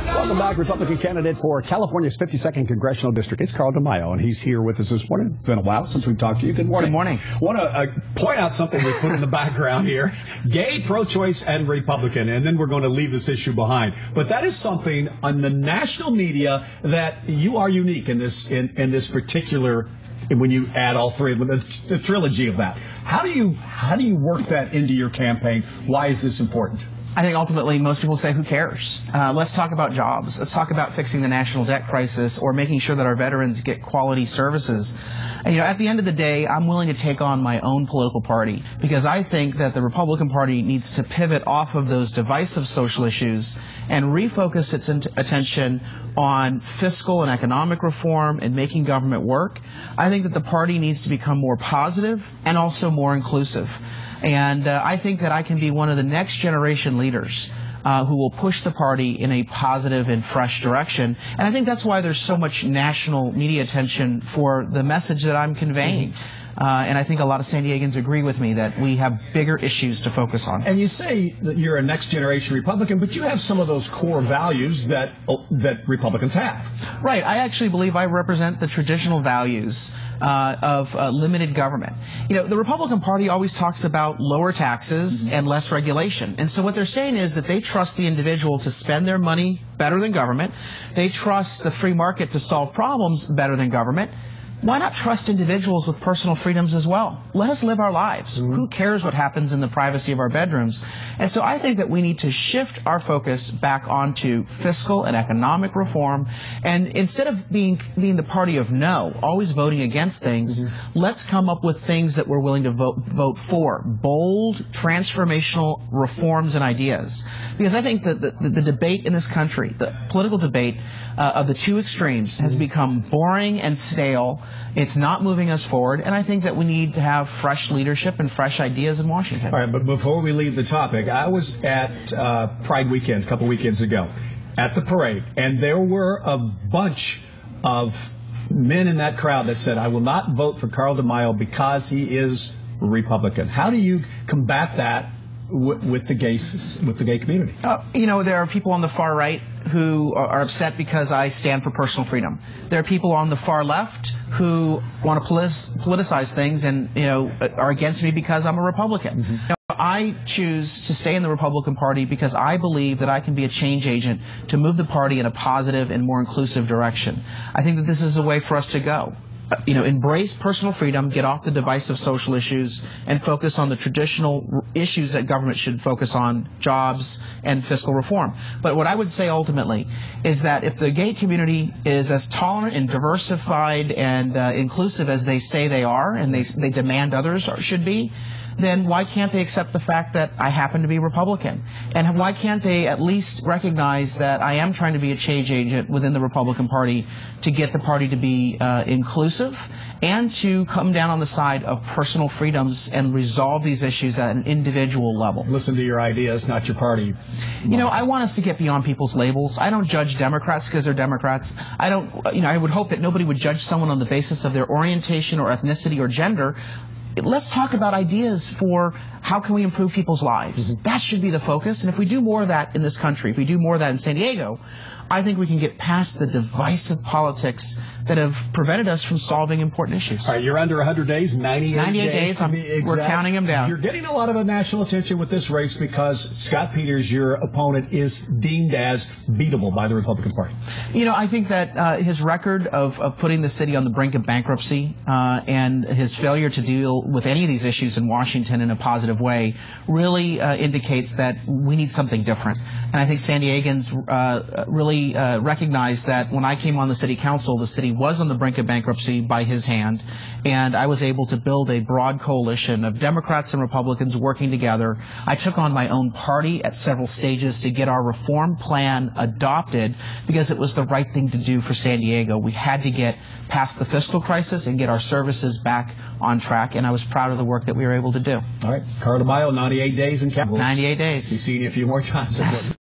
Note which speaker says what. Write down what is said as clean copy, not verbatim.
Speaker 1: Welcome back, Republican candidate for California's 52nd Congressional District. It's Carl DeMaio, and he's here with us this morning. It's been a while since we talked to you. Good morning.
Speaker 2: Good morning.
Speaker 1: I want to point out something we put in the background here. Gay, pro-choice, and Republican, and then we're going to leave this issue behind. But that is something on the national media that you are unique in this particular, when you add all three, the trilogy of that. How do you work that into your campaign? Why is this important?
Speaker 2: I think ultimately most people say, who cares? Let's talk about jobs. Let's talk about fixing the national debt crisis or making sure that our veterans get quality services. And, at the end of the day, I'm willing to take on my own political party because I think that the Republican Party needs to pivot off of those divisive social issues and refocus its attention on fiscal and economic reform and making government work. I think that the party needs to become more positive and also more inclusive. And I think that I can be one of the next generation leaders who will push the party in a positive and fresh direction. And I think that's why there's so much national media attention for the message that I'm conveying. And I think a lot of San Diegans agree with me that we have bigger issues to focus on.
Speaker 1: And you say that you're a next-generation Republican, but you have some of those core values that Republicans have.
Speaker 2: Right. I actually believe I represent the traditional values of limited government. The Republican Party always talks about lower taxes and less regulation. And so what they're saying is that they trust the individual to spend their money better than government. They trust the free market to solve problems better than government. Why not trust individuals with personal freedoms as well? Let us live our lives. Who cares what happens in the privacy of our bedrooms? And so I think that we need to shift our focus back onto fiscal and economic reform. And instead of being the party of no, always voting against things, let's come up with things that we're willing to vote for. Bold, transformational reforms and ideas. Because I think that the debate in this country, the political debate of the two extremes has become boring and stale. It's not moving us forward, and I think that we need to have fresh leadership and fresh ideas in Washington.
Speaker 1: All right, but before we leave the topic, I was at Pride Weekend a couple weekends ago at the parade, and there were a bunch of men in that crowd that said, I will not vote for Carl DeMaio because he is Republican. How do you combat that with the gay community?
Speaker 2: There are people on the far right who are upset because I stand for personal freedom. There are people on the far left who want to politicize things and are against me because I'm a Republican. I choose to stay in the Republican Party because I believe that I can be a change agent to move the party in a positive and more inclusive direction. I think that this is a way for us to go. Embrace personal freedom, get off the divisive social issues, and focus on the traditional issues that government should focus on, jobs and fiscal reform. But what I would say ultimately is that if the gay community is as tolerant and diversified and inclusive as they say they are, and they demand others should be, then why can't they accept the fact that I happen to be Republican? And why can't they at least recognize that I am trying to be a change agent within the Republican Party to get the party to be inclusive and to come down on the side of personal freedoms and resolve these issues at an individual level?
Speaker 1: Listen to your ideas, not your party.
Speaker 2: I want us to get beyond people's labels. I don't judge Democrats because they're Democrats. I would hope that nobody would judge someone on the basis of their orientation or ethnicity or gender. Let's talk about ideas for how can we improve people's lives. That should be the focus. And if we do more of that in this country, if we do more of that in San Diego, I think we can get past the divisive politics that have prevented us from solving important issues.
Speaker 1: All right, you're under 100 days, 98 days to be exact.
Speaker 2: We're counting them down.
Speaker 1: You're getting a lot of national attention with this race because Scott Peters, your opponent, is deemed as beatable by the Republican Party.
Speaker 2: I think that his record of putting the city on the brink of bankruptcy and his failure to deal with any of these issues in Washington in a positive way really indicates that we need something different. And I think San Diegans really recognized that when I came on the city council, the city was on the brink of bankruptcy by his hand, and I was able to build a broad coalition of Democrats and Republicans working together. I took on my own party at several stages to get our reform plan adopted because it was the right thing to do for San Diego. We had to get past the fiscal crisis and get our services back on track, and I was proud of the work that we were able to do.
Speaker 1: All right, Carl DeMaio, 98 days in Capitals.
Speaker 2: 98 days.
Speaker 1: We'll see you a few more times.